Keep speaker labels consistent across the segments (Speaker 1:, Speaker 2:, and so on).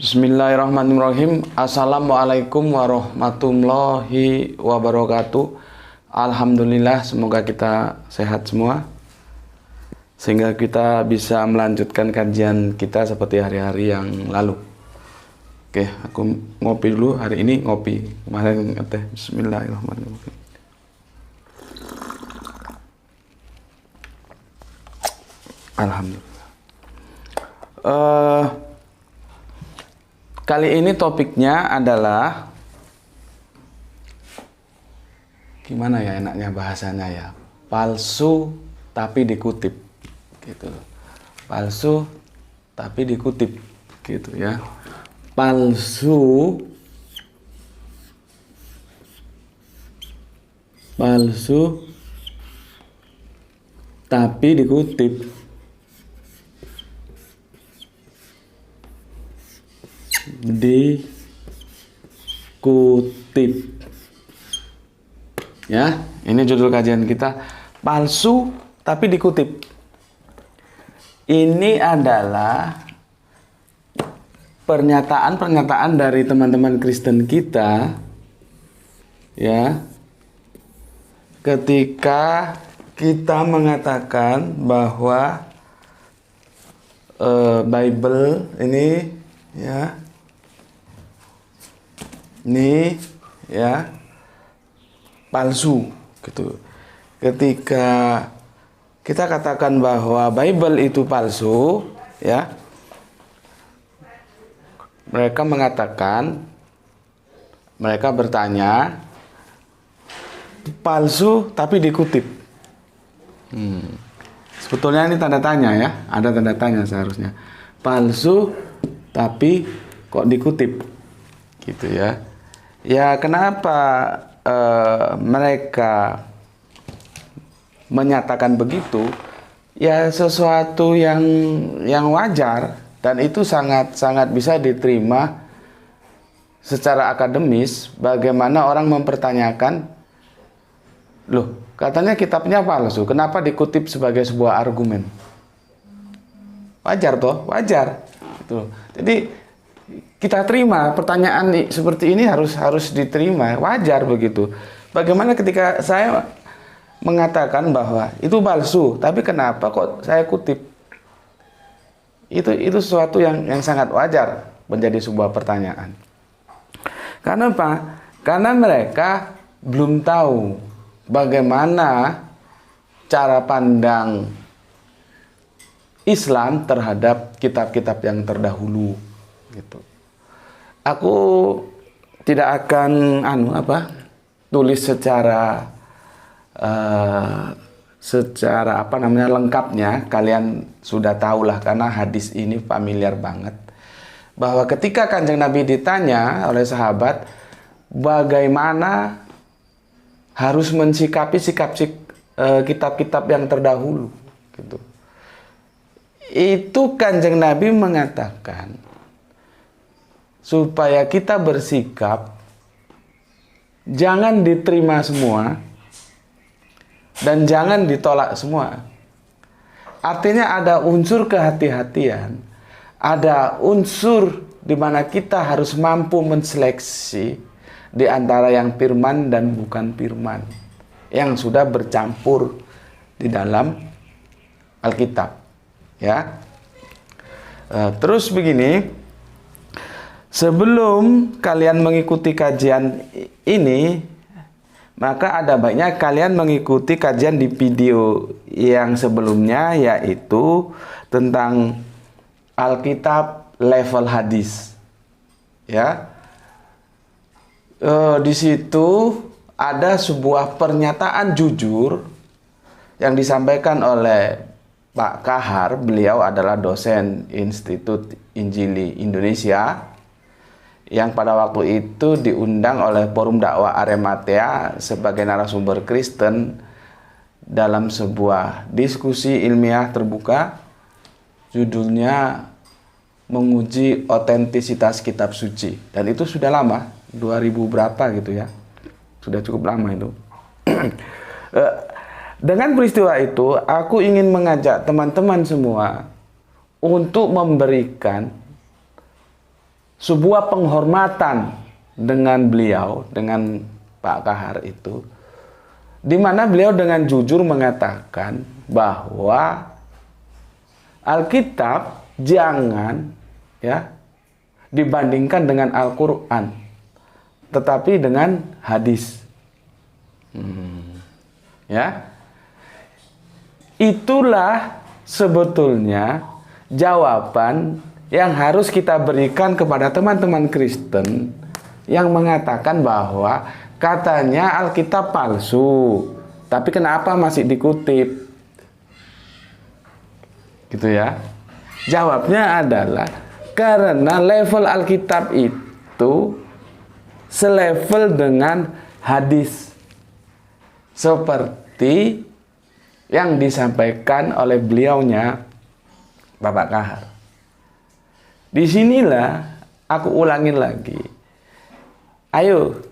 Speaker 1: Bismillahirrahmanirrahim. Assalamualaikum warahmatullahi wabarakatuh. Alhamdulillah, semoga kita sehat semua sehingga kita bisa melanjutkan kajian kita seperti hari-hari yang lalu. Oke, aku ngopi dulu. Hari ini ngopi, kemarin teh. Bismillahirrahmanirrahim. Alhamdulillah. Kali ini topiknya adalah gimana ya enaknya bahasanya ya, palsu tapi dikutip gitu. Palsu tapi dikutip gitu ya. Palsu tapi dikutip. Ya, ini judul kajian kita, palsu tapi dikutip. Ini adalah pernyataan dari teman-teman Kristen kita ya, ketika kita mengatakan bahwa Bible ini ya, ini ya palsu gitu. Ketika kita katakan bahwa Bible itu palsu ya, mereka bertanya palsu tapi dikutip. Sebetulnya ini tanda tanya ya, ada tanda tanya seharusnya. Palsu tapi kok dikutip gitu ya. Ya, kenapa mereka menyatakan begitu? Ya, sesuatu yang wajar dan itu sangat bisa diterima secara akademis. Bagaimana orang mempertanyakan, loh, katanya kitabnya palsu, kenapa dikutip sebagai sebuah argumen? Wajar toh, wajar. Gitu. Jadi kita terima pertanyaan seperti ini, harus diterima, wajar begitu. Bagaimana ketika saya mengatakan bahwa itu palsu, tapi kenapa kok saya kutip? Itu sesuatu yang sangat wajar menjadi sebuah pertanyaan. Karena apa? Karena mereka belum tahu bagaimana cara pandang Islam terhadap kitab-kitab yang terdahulu gitu. Aku tidak akan tulis secara lengkapnya. Kalian sudah tahulah karena hadis ini familiar banget, bahwa ketika Kanjeng Nabi ditanya oleh sahabat bagaimana harus mensikapi kitab-kitab yang terdahulu gitu, itu Kanjeng Nabi mengatakan supaya kita bersikap jangan diterima semua dan jangan ditolak semua. Artinya ada unsur kehati-hatian, ada unsur di mana kita harus mampu menseleksi di antara yang firman dan bukan firman, yang sudah bercampur di dalam Alkitab ya. Terus begini, sebelum kalian mengikuti kajian ini, maka ada baiknya kalian mengikuti kajian di video yang sebelumnya, yaitu tentang Alkitab level hadis. Ya, di situ ada sebuah pernyataan jujur yang disampaikan oleh Pak Kahar. Beliau adalah dosen Institut Injili Indonesia yang pada waktu itu diundang oleh Forum Dakwah Arematea sebagai narasumber Kristen dalam sebuah diskusi ilmiah terbuka, judulnya menguji otentisitas kitab suci. Dan itu sudah lama, 2000 berapa gitu ya, sudah cukup lama itu. Dengan peristiwa itu, aku ingin mengajak teman-teman semua untuk memberikan sebuah penghormatan dengan beliau, dengan Pak Kahar itu, di mana beliau dengan jujur mengatakan bahwa Alkitab jangan ya dibandingkan dengan Al-Quran, tetapi dengan hadis. Ya, itulah sebetulnya jawaban yang harus kita berikan kepada teman-teman Kristen yang mengatakan bahwa katanya Alkitab palsu, tapi kenapa masih dikutip? Gitu ya. Jawabnya adalah karena level Alkitab itu selevel dengan hadis, seperti yang disampaikan oleh beliaunya Bapak Kahar. Disinilah aku ulangin lagi. Ayo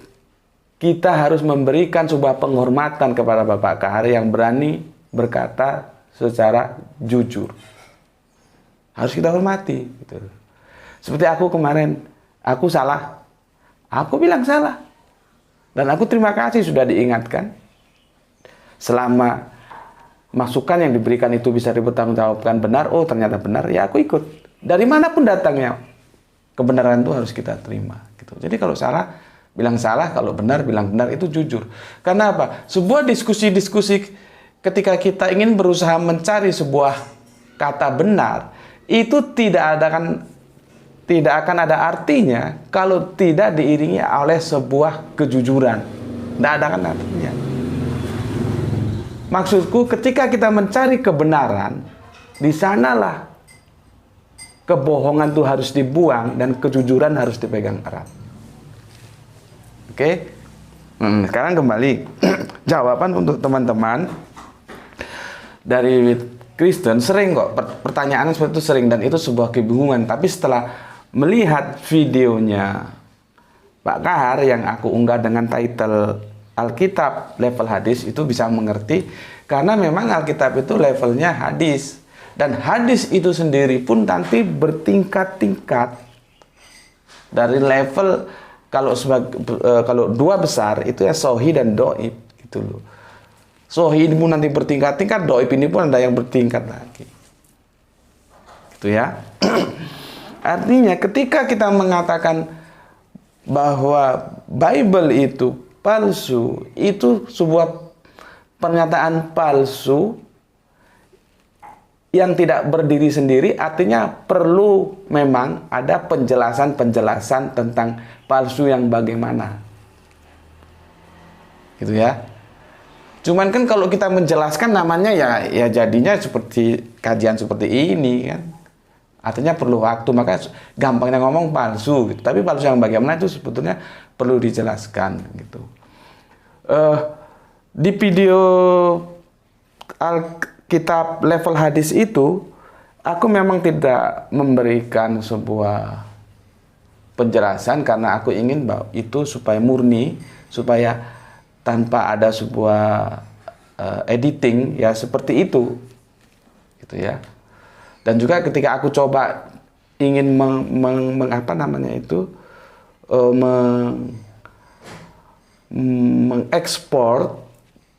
Speaker 1: kita harus memberikan sebuah penghormatan kepada Bapak Kahar yang berani berkata secara jujur. Harus kita hormati. Gitu. Seperti aku kemarin, aku salah. Aku bilang salah. Dan aku terima kasih sudah diingatkan. Selama masukan yang diberikan itu bisa dipertanggungjawabkan benar, oh ternyata benar, ya aku ikut. Dari manapun datangnya, kebenaran itu harus kita terima. Gitu. Jadi kalau salah, bilang salah, kalau benar, bilang benar, itu jujur. Karena apa? Sebuah diskusi-diskusi ketika kita ingin berusaha mencari sebuah kata benar, itu tidak akan ada artinya kalau tidak diiringi oleh sebuah kejujuran. Tidak ada kan artinya. Maksudku ketika kita mencari kebenaran, di sanalah kebohongan itu harus dibuang dan kejujuran harus dipegang erat. Oke? Sekarang kembali jawaban untuk teman-teman dari Kristen. Sering kok pertanyaan seperti itu, sering, dan itu sebuah kebingungan. Tapi setelah melihat videonya Pak Kahar yang aku unggah dengan title Alkitab level hadis, itu bisa mengerti karena memang Alkitab itu levelnya hadis. Dan hadis itu sendiri pun nanti bertingkat-tingkat dari level kalau dua besar itu ya sohi dan doib gitu loh. Sohi ini pun nanti bertingkat-tingkat, doib ini pun ada yang bertingkat lagi. Gitu ya. Artinya ketika kita mengatakan bahwa Bible itu palsu, itu sebuah pernyataan palsu yang tidak berdiri sendiri, artinya perlu memang ada penjelasan-penjelasan tentang palsu yang bagaimana. Gitu ya. Cuman kan kalau kita menjelaskan namanya ya jadinya seperti kajian seperti ini kan. Artinya perlu waktu, maka gampangnya ngomong palsu gitu. Tapi palsu yang bagaimana itu sebetulnya perlu dijelaskan gitu. Di video Alkitab level hadis itu, aku memang tidak memberikan sebuah penjelasan karena aku ingin bahwa itu supaya murni, supaya tanpa ada sebuah editing ya seperti itu, gitu ya. Dan juga ketika aku coba ingin mengekspor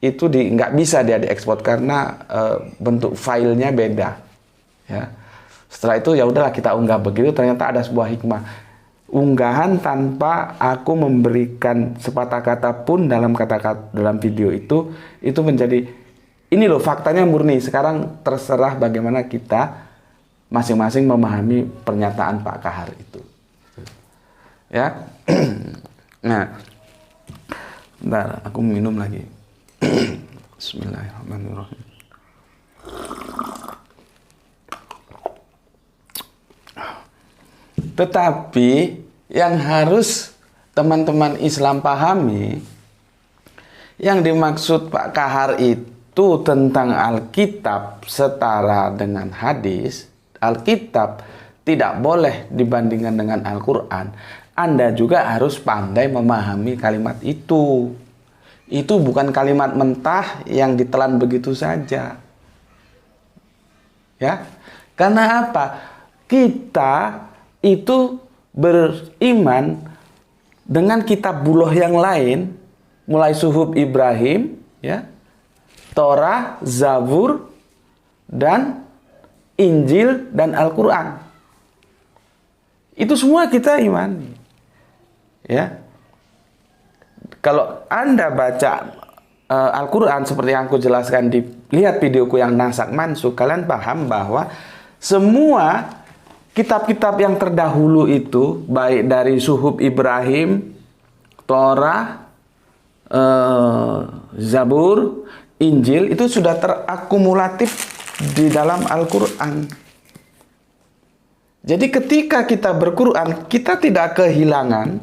Speaker 1: itu nggak bisa dia diekspor karena bentuk filenya beda. Ya. Setelah itu ya udahlah kita unggah begitu, ternyata ada sebuah hikmah. Unggahan tanpa aku memberikan sepatah kata pun dalam kata-kata dalam video itu menjadi ini loh faktanya murni. Sekarang terserah bagaimana kita masing-masing memahami pernyataan Pak Kahar itu. Ya. Nah, bentar, aku minum lagi. Bismillahirrahmanirrahim. Tetapi yang harus teman-teman Islam pahami, yang dimaksud Pak Kahar itu tentang Alkitab setara dengan hadis. Alkitab tidak boleh dibandingkan dengan Al-Quran. Anda juga harus pandai memahami kalimat itu. Itu bukan kalimat mentah yang ditelan begitu saja. Ya, karena apa? Kita itu beriman dengan kitabullah yang lain, mulai suhuf Ibrahim, ya, Torah, Zabur, dan Injil dan Al-Quran. Itu semua kita imani. Ya, kalau Anda baca Al-Quran seperti yang aku jelaskan, lihat videoku yang nasak mansuk, kalian paham bahwa semua kitab-kitab yang terdahulu itu, baik dari suhuf Ibrahim, Torah, Zabur, Injil, itu sudah terakumulatif di dalam Al-Quran. Jadi ketika kita berquran, kita tidak kehilangan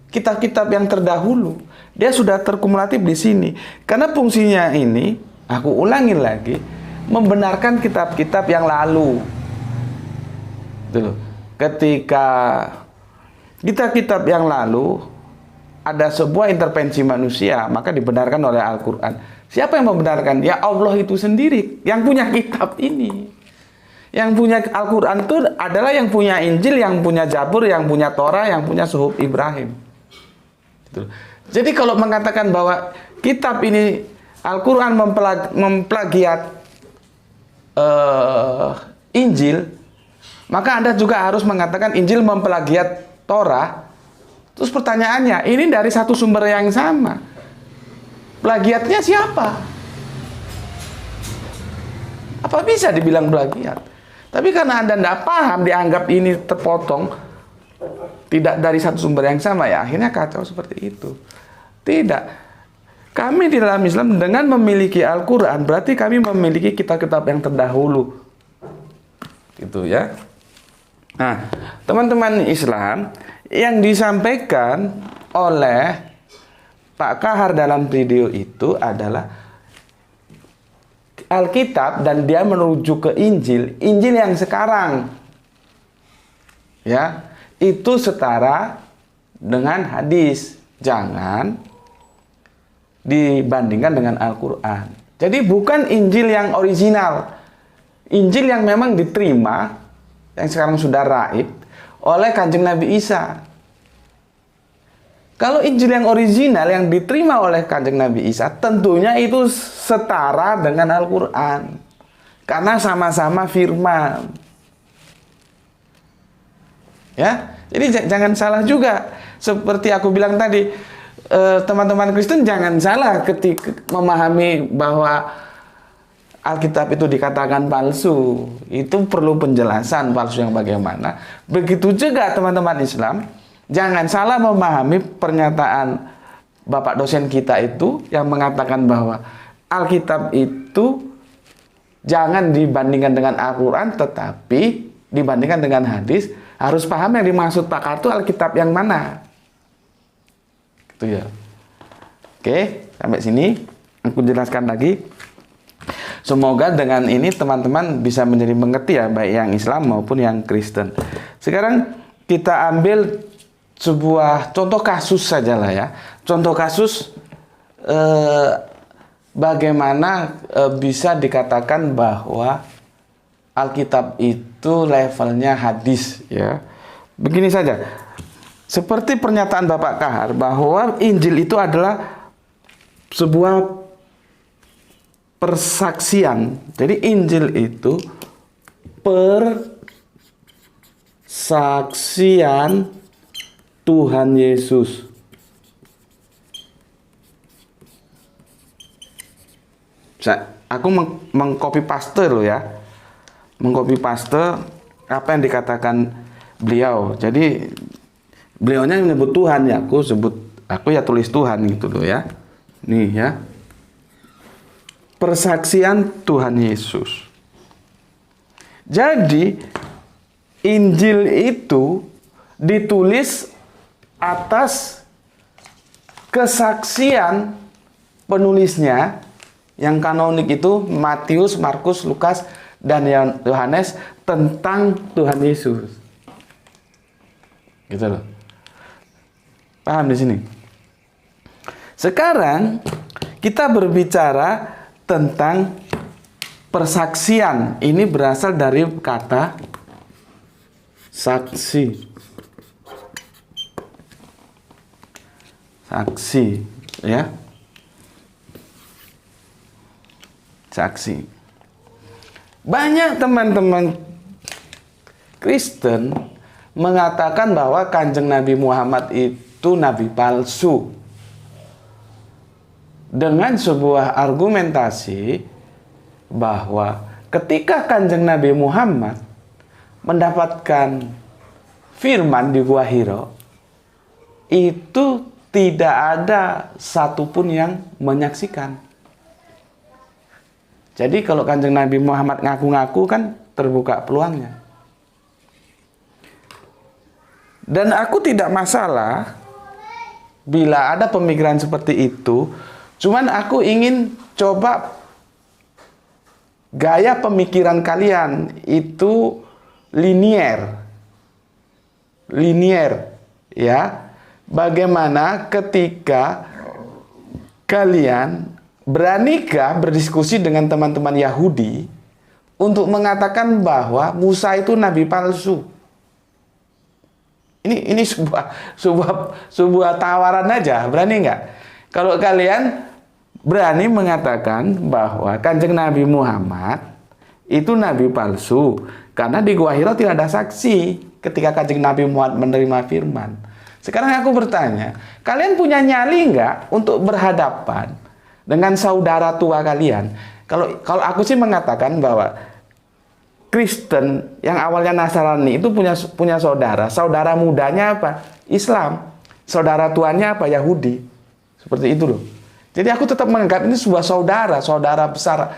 Speaker 1: kitab-kitab yang terdahulu. Dia sudah terkumulatif di sini. Karena fungsinya ini, aku ulangin lagi, membenarkan kitab-kitab yang lalu. Tuh. Ketika kitab-kitab yang lalu ada sebuah intervensi manusia, maka dibenarkan oleh Al-Quran. Siapa yang membenarkan? Ya Allah itu sendiri yang punya kitab ini. Yang punya Al-Quran itu adalah yang punya Injil, yang punya Zabur, yang punya Torah, yang punya suhuf Ibrahim. Gitu. Jadi kalau mengatakan bahwa kitab ini Al-Quran memplagiat Injil, maka Anda juga harus mengatakan Injil memplagiat Torah. Terus pertanyaannya, ini dari satu sumber yang sama. Plagiatnya siapa? Apa bisa dibilang plagiat? Tapi karena Anda tidak paham, dianggap ini terpotong, tidak dari satu sumber yang sama, ya akhirnya kacau seperti itu. Tidak. Kami di dalam Islam dengan memiliki Al-Quran, berarti kami memiliki kitab-kitab yang terdahulu. Gitu ya. Nah, teman-teman Islam, yang disampaikan oleh Pak Kahar dalam video itu adalah Alkitab, dan dia menuju ke Injil. Injil yang sekarang, ya, itu setara dengan hadis. Jangan dibandingkan dengan Al-Quran. Jadi bukan Injil yang original. Injil yang memang diterima, yang sekarang sudah raib, oleh Kanjeng Nabi Isa. Kalau Injil yang original yang diterima oleh Kanjeng Nabi Isa, tentunya itu setara dengan Al-Quran. Karena sama-sama firman. Ya, jadi jangan salah juga. Seperti aku bilang tadi, teman-teman Kristen jangan salah ketika memahami bahwa Alkitab itu dikatakan palsu. Itu perlu penjelasan palsu yang bagaimana. Begitu juga teman-teman Islam, jangan salah memahami pernyataan Bapak dosen kita itu yang mengatakan bahwa Alkitab itu jangan dibandingkan dengan Al-Quran, tetapi dibandingkan dengan hadis. Harus paham yang dimaksud Pak Kahar itu Alkitab yang mana. Gitu ya. Oke, sampai sini aku jelaskan lagi. Semoga dengan ini teman-teman bisa menjadi mengerti ya, baik yang Islam maupun yang Kristen. Sekarang kita ambil sebuah contoh kasus saja lah ya. Contoh kasus bagaimana bisa dikatakan bahwa Alkitab itu levelnya hadis ya. Begini saja. Seperti pernyataan Bapak Kahar bahwa Injil itu adalah sebuah persaksian. Jadi Injil itu persaksian Tuhan Yesus. Aku mengcopy paste loh ya. Mengcopy paste apa yang dikatakan beliau. Jadi beliaunya menyebut Tuhan ya, aku ya tulis Tuhan gitu loh ya. Nih ya. Persaksian Tuhan Yesus. Jadi Injil itu ditulis atas kesaksian penulisnya yang kanonik itu Matius, Markus, Lukas, dan Yohanes tentang Tuhan Yesus. Gitu loh. Paham di sini? Sekarang kita berbicara tentang persaksian. Ini berasal dari kata saksi. Saksi, ya. Saksi. Banyak teman-teman Kristen mengatakan bahwa Kanjeng Nabi Muhammad itu nabi palsu dengan sebuah argumentasi bahwa ketika Kanjeng Nabi Muhammad mendapatkan firman di Gua Hira, itu tidak ada satupun yang menyaksikan. Jadi kalau Kanjeng Nabi Muhammad ngaku-ngaku kan terbuka peluangnya. Dan aku tidak masalah bila ada pemikiran seperti itu. Cuman aku ingin coba gaya pemikiran kalian itu linier. Linier, ya. Bagaimana ketika kalian beranikah berdiskusi dengan teman-teman Yahudi untuk mengatakan bahwa Musa itu nabi palsu? Ini sebuah tawaran aja, berani nggak? Kalau kalian berani mengatakan bahwa Kanjeng Nabi Muhammad itu nabi palsu karena di Gua Hira tidak ada saksi ketika Kanjeng Nabi Muhammad menerima firman. Sekarang aku bertanya, kalian punya nyali nggak untuk berhadapan dengan saudara tua kalian? Kalau aku sih mengatakan bahwa Kristen yang awalnya Nasrani itu punya saudara mudanya apa? Islam, saudara tuanya apa? Yahudi, seperti itu loh. Jadi aku tetap menganggap ini sebuah saudara besar,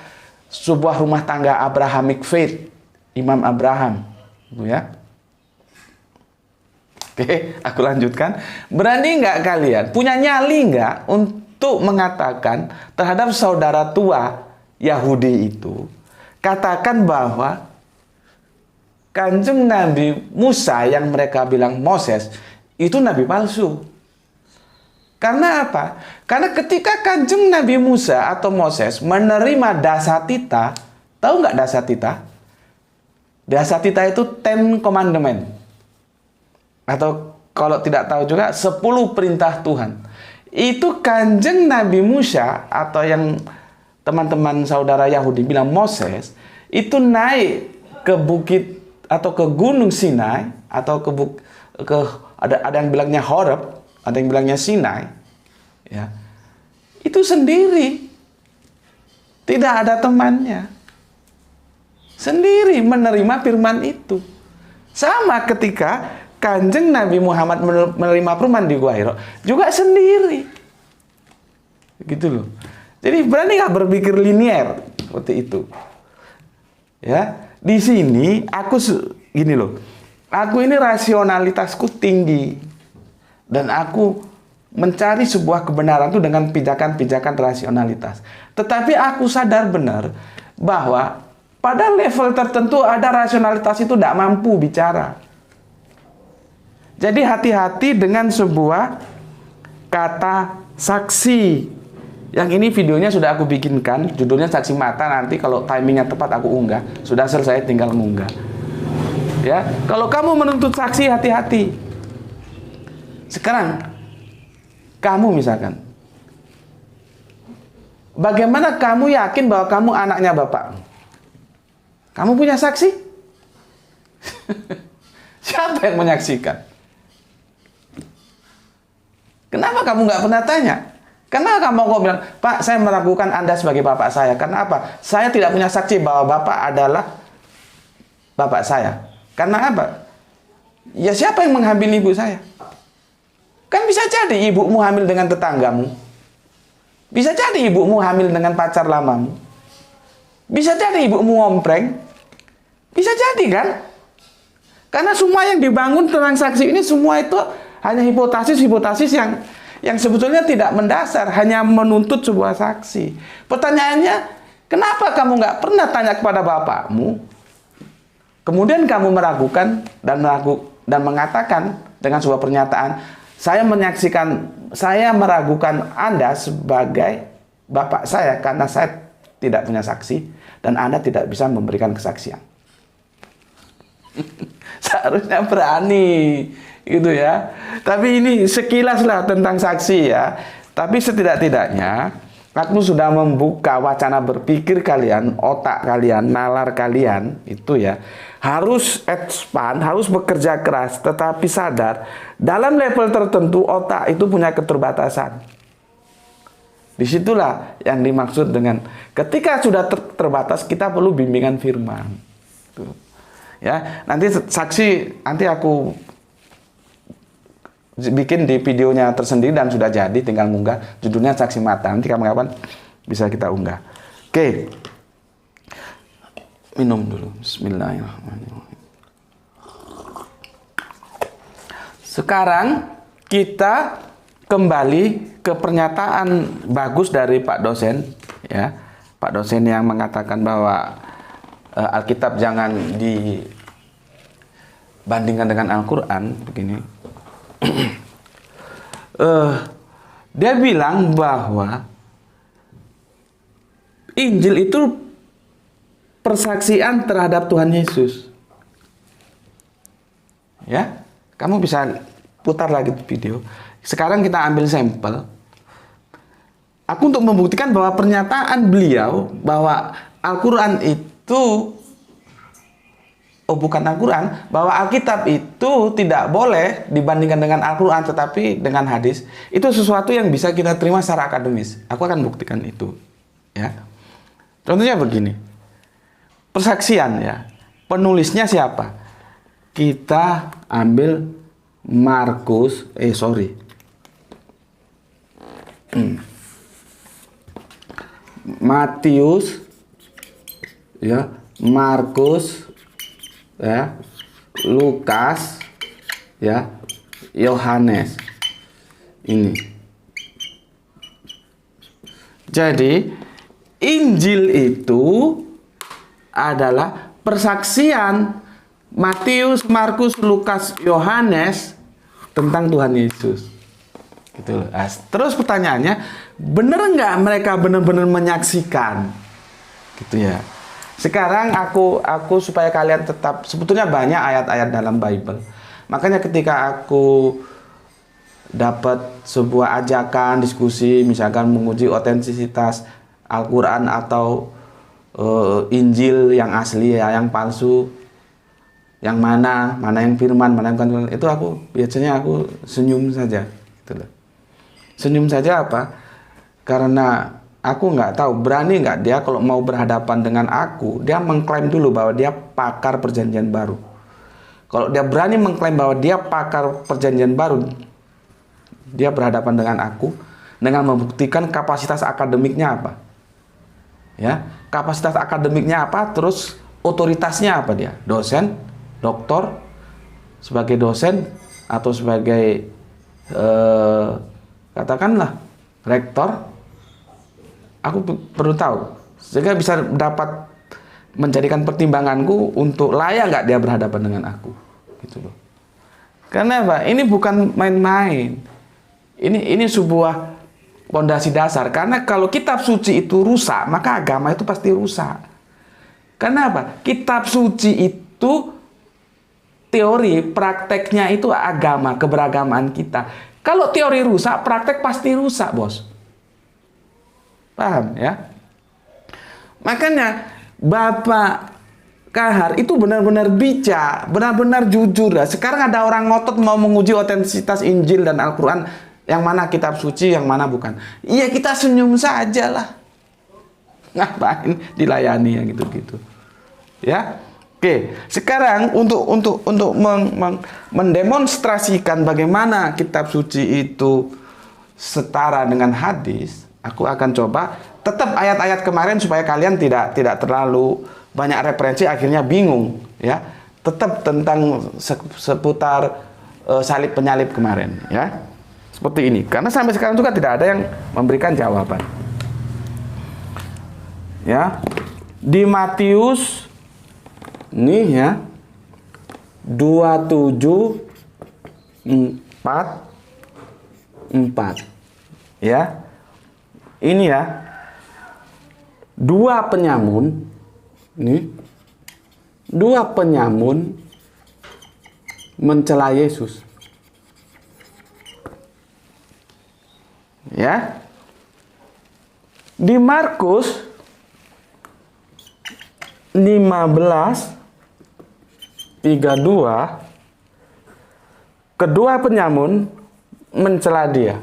Speaker 1: sebuah rumah tangga Abrahamic faith, Imam Abraham, gitu ya. Oke, aku lanjutkan. Berani nggak kalian, punya nyali nggak untuk mengatakan terhadap saudara tua Yahudi itu, katakan bahwa Kanjeng Nabi Musa yang mereka bilang Moses itu nabi palsu. Karena apa? Karena ketika Kanjeng Nabi Musa atau Moses menerima dasatita, tahu nggak dasatita? Dasatita itu 10 Commandment. Atau kalau tidak tahu juga 10 perintah Tuhan. Itu Kanjeng Nabi Musa atau yang teman-teman saudara Yahudi bilang Moses itu naik ke bukit atau ke Gunung Sinai atau ada yang bilangnya Horeb, ada yang bilangnya Sinai, ya. Itu sendiri. Tidak ada temannya. Sendiri menerima firman itu. Sama ketika Kanjeng Nabi Muhammad menerima firman di Gua Hira juga sendiri. Gitu loh. Jadi berani nggak berpikir linier seperti itu? Ya, di sini aku gini loh. Aku ini rasionalitasku tinggi dan aku mencari sebuah kebenaran itu dengan pijakan-pijakan rasionalitas. Tetapi aku sadar benar bahwa pada level tertentu ada rasionalitas itu tidak mampu bicara. Jadi hati-hati dengan sebuah kata saksi. Yang ini videonya sudah aku bikinkan, judulnya Saksi Mata. Nanti kalau timingnya tepat aku unggah. Sudah selesai, tinggal mengunggah. Ya, kalau kamu menuntut saksi, hati-hati. Sekarang kamu misalkan, bagaimana kamu yakin bahwa kamu anaknya bapak? Kamu punya saksi? Siapa yang menyaksikan? Kenapa kamu nggak pernah tanya? Kenapa kamu kok bilang, Pak, saya meragukan Anda sebagai bapak saya? Kenapa? Saya tidak punya saksi bahwa bapak adalah bapak saya. Karena apa? Ya siapa yang menghamili ibu saya? Kan bisa jadi ibumu hamil dengan tetanggamu. Bisa jadi ibumu hamil dengan pacar lamamu. Bisa jadi ibumu ngompreng. Bisa jadi kan? Karena semua yang dibangun tentang saksi ini semua itu hanya hipotesis-hipotesis yang sebetulnya tidak mendasar, hanya menuntut sebuah saksi. Pertanyaannya, kenapa kamu nggak pernah tanya kepada bapakmu? Kemudian kamu meragukan dan mengatakan dengan sebuah pernyataan, saya meragukan Anda sebagai bapak saya karena saya tidak punya saksi dan Anda tidak bisa memberikan kesaksian. Seharusnya berani gitu ya. Tapi ini sekilas lah tentang saksi ya. Tapi setidak-tidaknya aku sudah membuka wacana berpikir kalian, otak kalian, nalar kalian itu ya. Harus expand, harus bekerja keras, tetapi sadar dalam level tertentu otak itu punya keterbatasan. Disitulah yang dimaksud dengan ketika sudah terbatas kita perlu bimbingan firman. Tuh. Ya, nanti saksi nanti aku bikin di videonya tersendiri dan sudah jadi, tinggal munggah, judulnya saksi mata. Nanti kapan-kapan bisa kita unggah. Oke. Minum dulu. Bismillahirrahmanirrahim. Sekarang kita kembali ke pernyataan bagus dari Pak dosen ya. Pak dosen yang mengatakan bahwa Alkitab jangan dibandingkan dengan Al-Quran begini. Dia bilang bahwa Injil itu persaksian terhadap Tuhan Yesus. Ya, kamu bisa putar lagi video. Sekarang kita ambil sampel. Aku untuk membuktikan bahwa pernyataan beliau bahwa Al-Quran itu bukan Al-Quran, bahwa Alkitab itu tidak boleh dibandingkan dengan Al-Quran tetapi dengan hadis, itu sesuatu yang bisa kita terima secara akademis. Aku akan buktikan itu ya. Contohnya begini, persaksian ya, penulisnya siapa? Kita ambil Matius ya, Markus ya, Lukas ya, Yohanes. Ini. Jadi Injil itu adalah persaksian Matius, Markus, Lukas, Yohanes tentang Tuhan Yesus. Gitu loh. Nah, terus pertanyaannya, benar nggak mereka benar-benar menyaksikan? Gitu ya. Sekarang aku supaya kalian tetap, sebetulnya banyak ayat-ayat dalam Bible. Makanya ketika aku dapat sebuah ajakan diskusi, misalkan menguji otentisitas Al-Quran atau Injil yang asli ya, yang palsu, yang mana yang firman, mana yang bukan, itu aku biasanya senyum saja. Gitu loh. Senyum saja apa? Karena aku nggak tahu, berani nggak dia kalau mau berhadapan dengan aku, dia mengklaim dulu bahwa dia pakar perjanjian baru. Kalau dia berani mengklaim bahwa dia pakar perjanjian baru, dia berhadapan dengan aku dengan membuktikan kapasitas akademiknya apa. Ya, kapasitas akademiknya apa, terus otoritasnya apa dia? Dosen, doktor, sebagai dosen atau sebagai katakanlah rektor. Aku perlu tahu sehingga bisa dapat menjadikan pertimbanganku untuk layak nggak dia berhadapan dengan aku, gitu loh. Karena apa? Ini bukan main-main. Ini sebuah pondasi dasar. Karena kalau kitab suci itu rusak, maka agama itu pasti rusak. Karena apa? Kitab suci itu teori, prakteknya itu agama, keberagaman kita. Kalau teori rusak, praktek pasti rusak, bos. Paham ya? Makanya Bapak Kahar itu benar-benar bijak, benar-benar jujur. Sekarang ada orang ngotot mau menguji otentisitas Injil dan Al-Quran, yang mana kitab suci, yang mana bukan. Iya, kita senyum saja lah. Ngapain dilayani yang gitu-gitu. Ya. Oke, sekarang untuk mendemonstrasikan bagaimana kitab suci itu setara dengan hadis, aku akan coba tetap ayat-ayat kemarin supaya kalian tidak terlalu banyak referensi akhirnya bingung ya. tetap tentang seputar salib penyalib kemarin, ya. Seperti ini. Karena sampai sekarang juga tidak ada yang memberikan jawaban. Ya. Di Matius nih ya 27:44 ya. Ini ya. Dua penyamun mencela Yesus. Ya. Di Markus 15:32 kedua penyamun mencela dia.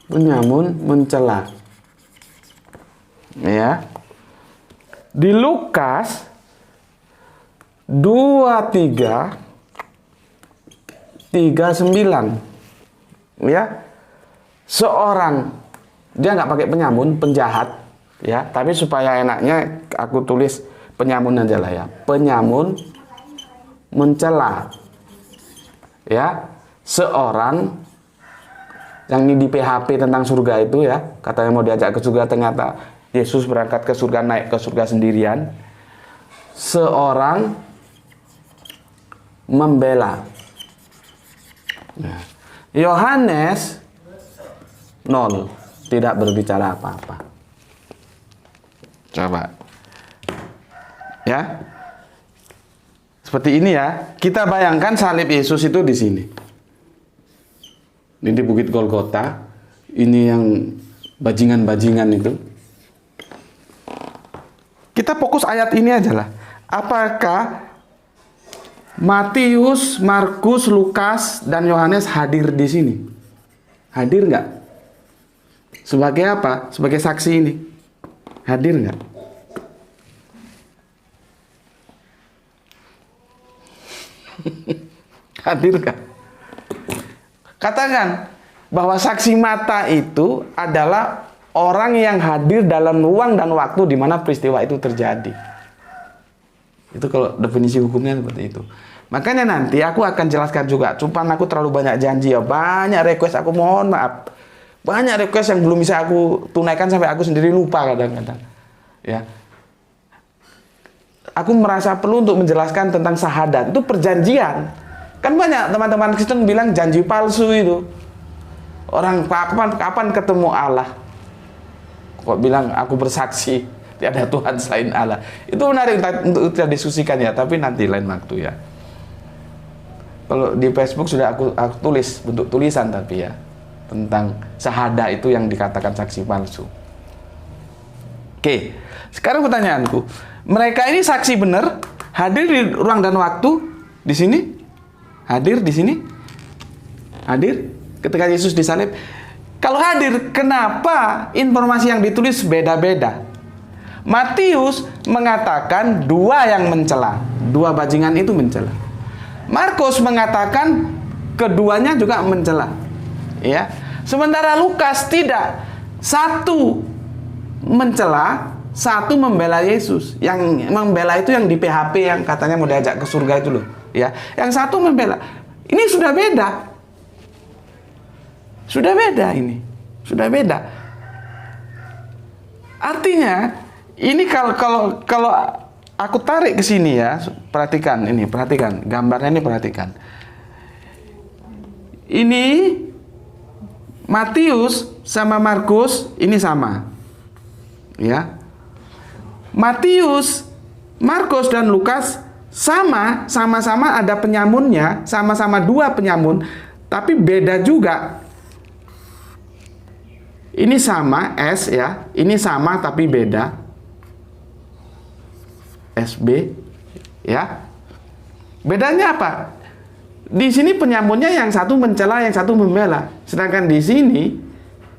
Speaker 1: Penyamun mencela. Ya. Di Lukas 23:39 ya. Seorang, dia nggak pakai penyamun, penjahat ya, tapi supaya enaknya aku tulis penyamun aja lah ya. Penyamun mencela ya seorang yang ini di PHP tentang surga itu ya, katanya mau diajak ke surga, ternyata Yesus berangkat ke surga, naik ke surga sendirian. Seorang membela. Yohanes 0, tidak berbicara apa-apa. Coba. Ya. Seperti ini ya. Kita bayangkan salib Yesus itu di sini. Ini di Bukit Golgota. Ini yang bajingan-bajingan itu. Kita fokus ayat ini aja lah. Apakah Matius, Markus, Lukas, dan Yohanes hadir di sini? Hadir nggak? Sebagai apa? Sebagai saksi ini. Hadir nggak? Hadir nggak? Katakan bahwa saksi mata itu adalah orang yang hadir dalam ruang dan waktu di mana peristiwa itu terjadi. Itu kalau definisi hukumnya seperti itu. Makanya nanti aku akan jelaskan juga. Cuman aku terlalu banyak janji ya, banyak request, aku mohon maaf. Banyak request yang belum bisa aku tunaikan sampai aku sendiri lupa kadang-kadang. Ya. Aku merasa perlu untuk menjelaskan tentang syahadat. Itu perjanjian. Kan banyak teman-teman Kristen bilang janji palsu itu. Orang kapan ketemu Allah? Kok bilang aku bersaksi tiada Tuhan selain Allah. Itu menarik untuk kita diskusikan ya, tapi nanti lain waktu ya. Kalau di Facebook sudah aku tulis bentuk tulisan tapi ya tentang syahadat itu yang dikatakan saksi palsu. Oke, sekarang pertanyaanku, mereka ini saksi benar hadir di ruang dan waktu di sini? Hadir di sini? Hadir ketika Yesus disalib? Kalau hadir, kenapa informasi yang ditulis beda-beda? Matius mengatakan dua yang mencela, dua bajingan itu mencela. Markus mengatakan keduanya juga mencela. Ya. Sementara Lukas tidak. Satu mencela, satu membela Yesus. Yang membela itu yang di PHP yang katanya mau diajak ke surga itu loh. Ya. Yang satu membela. Ini sudah beda. Sudah beda ini. Sudah beda. Artinya ini kalau aku tarik ke sini ya, perhatikan ini, perhatikan gambarnya ini, perhatikan. Ini Matius sama Markus ini sama. Ya. Matius, Markus dan Lukas sama-sama ada penyamunnya, sama-sama dua penyamun, tapi beda juga. Ini sama S ya, ini sama tapi beda. SB ya. Bedanya apa? Di sini penyamunnya yang satu mencela, yang satu membela. Sedangkan di sini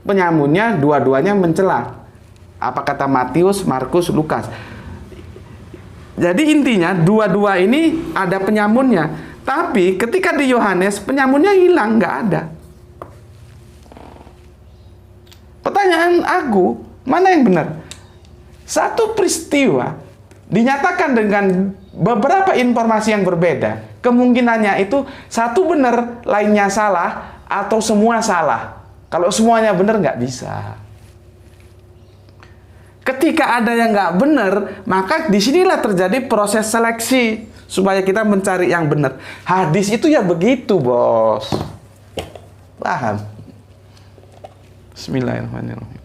Speaker 1: penyamunnya dua-duanya mencela. Apa kata Matius, Markus, Lukas? Jadi intinya dua-dua ini ada penyamunnya. Tapi ketika di Yohanes penyamunnya hilang, nggak ada. Pertanyaan aku, mana yang benar? satu peristiwa dinyatakan dengan beberapa informasi yang berbeda, kemungkinannya itu satu benar, lainnya salah, atau semua salah. Kalau semuanya benar nggak bisa. Ketika ada yang nggak benar, maka disinilah terjadi proses seleksi supaya kita mencari yang benar. Hadis itu ya begitu, bos. Paham? Bismillahirrahmanirrahim.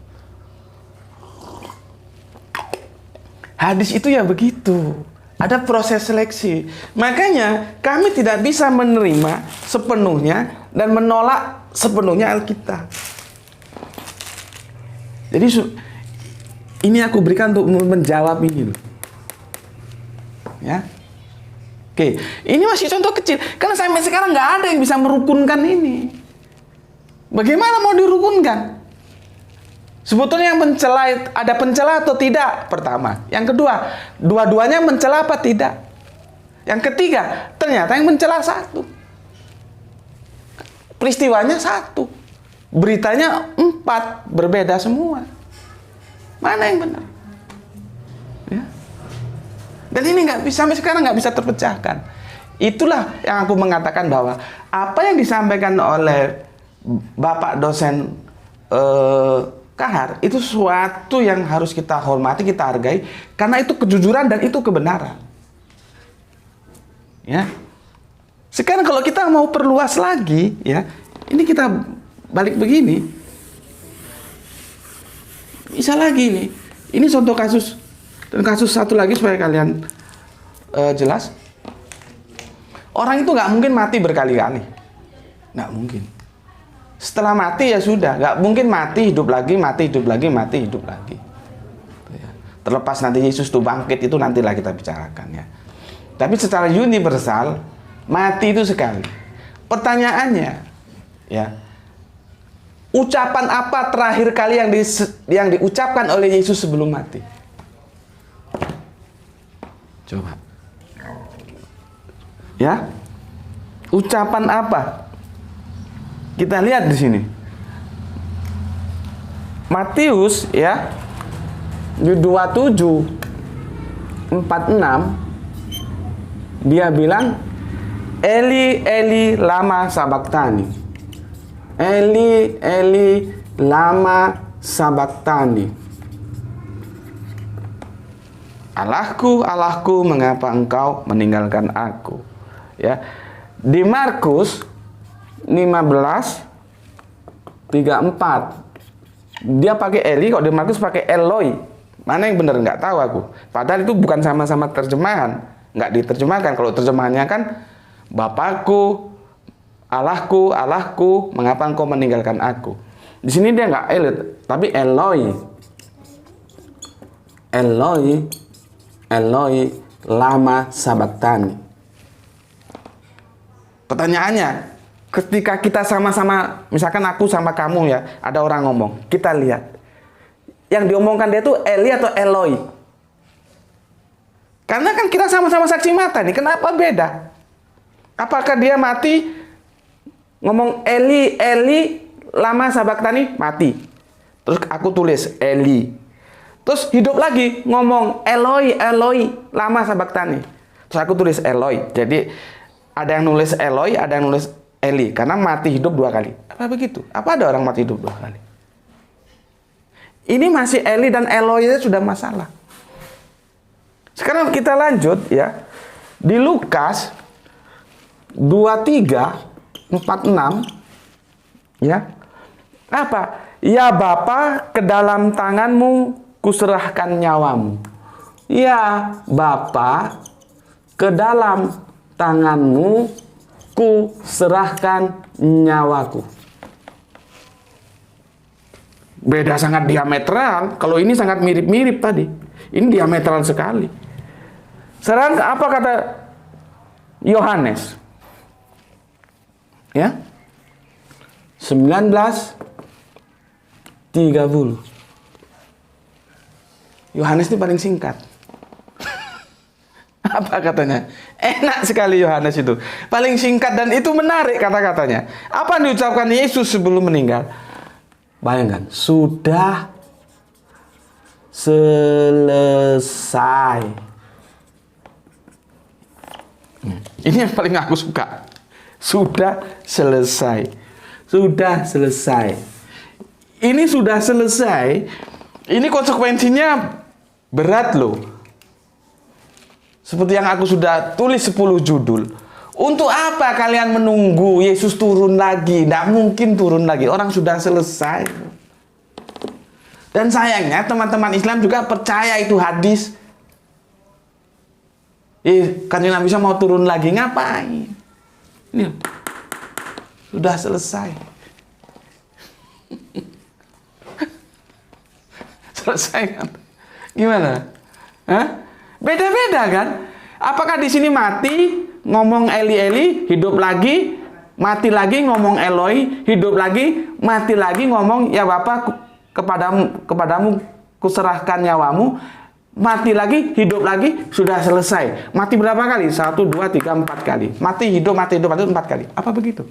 Speaker 1: Hadis itu ya begitu. Ada proses seleksi. Makanya kami tidak bisa menerima sepenuhnya dan menolak sepenuhnya Alkitab. Jadi ini aku berikan untuk menjawab ini loh. Ya. Oke, ini masih contoh kecil. Karena sampai sekarang nggak ada yang bisa merukunkan ini. Bagaimana mau dirukunkan? Sebetulnya yang mencela, ada pencela atau tidak? Pertama. Yang kedua, dua-duanya mencela apa tidak? Yang ketiga, ternyata yang mencela satu. Peristiwanya satu. Beritanya 4, berbeda semua. Mana yang benar? Ya. Dan ini nggak bisa, sampai sekarang nggak bisa terpecahkan. Itulah yang aku mengatakan bahwa apa yang disampaikan oleh Bapak dosen Kahar itu sesuatu yang harus kita hormati, kita hargai, karena itu kejujuran dan itu kebenaran. Ya. Sekarang kalau kita mau perluas lagi, ya, ini kita balik begini. Bisa lagi nih. Ini contoh kasus, dan kasus satu lagi supaya kalian jelas. Orang itu nggak mungkin mati berkali-kali, nggak mungkin. Setelah mati ya sudah, nggak mungkin mati hidup lagi, mati hidup lagi, mati hidup lagi. Terlepas nanti Yesus itu bangkit, itu nantilah kita bicarakan ya. Tapi secara universal mati itu sekali. Pertanyaannya, ya, ucapan apa terakhir kali yang diucapkan oleh Yesus sebelum mati? Coba. Ya, ucapan apa? Kita lihat di sini. Matius ya, di 27:46 dia bilang, Eli Eli lama sabachthani. Eli Eli lama sabachthani. Allahku, Allahku, mengapa engkau meninggalkan aku? Ya. Di Markus 15:34 dia pakai Eli, kok di Markus pakai Eloi. Mana yang benar nggak tahu aku. Padahal itu bukan sama-sama terjemahan, nggak diterjemahkan. Kalau terjemahannya kan Bapakku, Allahku, Allahku, mengapa engkau meninggalkan aku? Di sini dia nggak Eli, tapi Eloi. Eloi, Eloi, lama sabachthani. Pertanyaannya, ketika kita sama-sama, misalkan aku sama kamu ya, ada orang ngomong, kita lihat. Yang diomongkan dia tuh Eli atau Eloi? Karena kan kita sama-sama saksi mata nih, kenapa beda? Apakah dia mati, ngomong Eli, Eli, lama sabachthani, mati. Terus aku tulis Eli. Terus hidup lagi, ngomong Eloi, Eloi, lama sabachthani. Terus aku tulis Eloi. Jadi ada yang nulis Eloi, ada yang nulis Eli, karena mati hidup 2 kali. Apa begitu? Apa ada orang mati hidup 2 kali? Ini masih Eli dan Eloi itu sudah masalah. Sekarang kita lanjut ya. Di Lukas 23:46 ya. Apa? Ya Bapa, ke dalam tanganmu kuserahkan nyawamu. Ya Bapa, ke dalam tanganmu ku serahkan nyawaku. Beda sangat diametral. Kalau ini sangat mirip-mirip tadi. Ini diametral sekali. Sekarang apa kata Yohanes? Ya. 19:30. Yohanes ini paling singkat. Apa katanya? Enak sekali Yohanes itu. Paling singkat dan itu menarik kata-katanya. Apa yang diucapkan Yesus sebelum meninggal? Bayangkan, sudah selesai. Ini yang paling aku suka. Sudah selesai. Sudah selesai. Ini sudah selesai. Ini konsekuensinya berat loh. Seperti yang aku sudah tulis 10 judul. Untuk apa kalian menunggu Yesus turun lagi? Tidak mungkin turun lagi. Orang sudah selesai. Dan sayangnya teman-teman Islam juga percaya itu hadis. Kanjeng Nabi mau turun lagi. Ngapain? Ini sudah selesai. Selesai kan? Gimana? Hah? Beda-beda kan? Apakah di sini mati, ngomong Eli Eli, hidup lagi, mati lagi ngomong Eloi, hidup lagi, mati lagi ngomong ya Bapa kepadamu kuserahkan nyawamu, mati lagi, hidup lagi, sudah selesai. Mati berapa kali? 1, 2, 3, 4 kali. Mati, hidup, 4 kali. Apa begitu?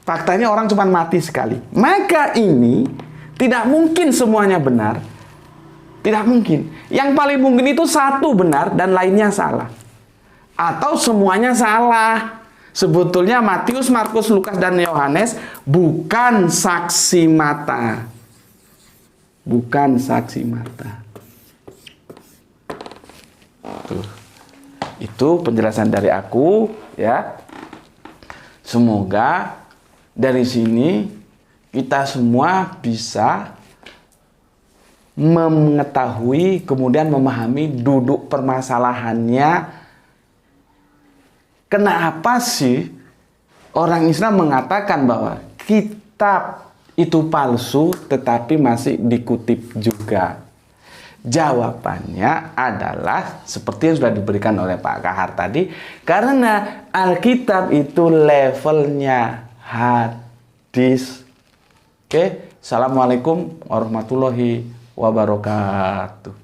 Speaker 1: Faktanya orang cuma mati sekali. Maka ini tidak mungkin semuanya benar. Tidak mungkin. Yang paling mungkin itu satu benar dan lainnya salah. Atau semuanya salah. Sebetulnya Matius, Markus, Lukas, dan Yohanes bukan saksi mata. Bukan saksi mata. Tuh. Itu penjelasan dari aku, ya. Semoga dari sini kita semua bisa mengetahui, kemudian memahami duduk permasalahannya. Kenapa sih orang Islam mengatakan bahwa kitab itu palsu tetapi masih dikutip juga? Jawabannya adalah seperti yang sudah diberikan oleh Pak Kahar tadi, karena Alkitab itu levelnya hadis. Oke, Assalamualaikum warahmatullahi wabarakatuh.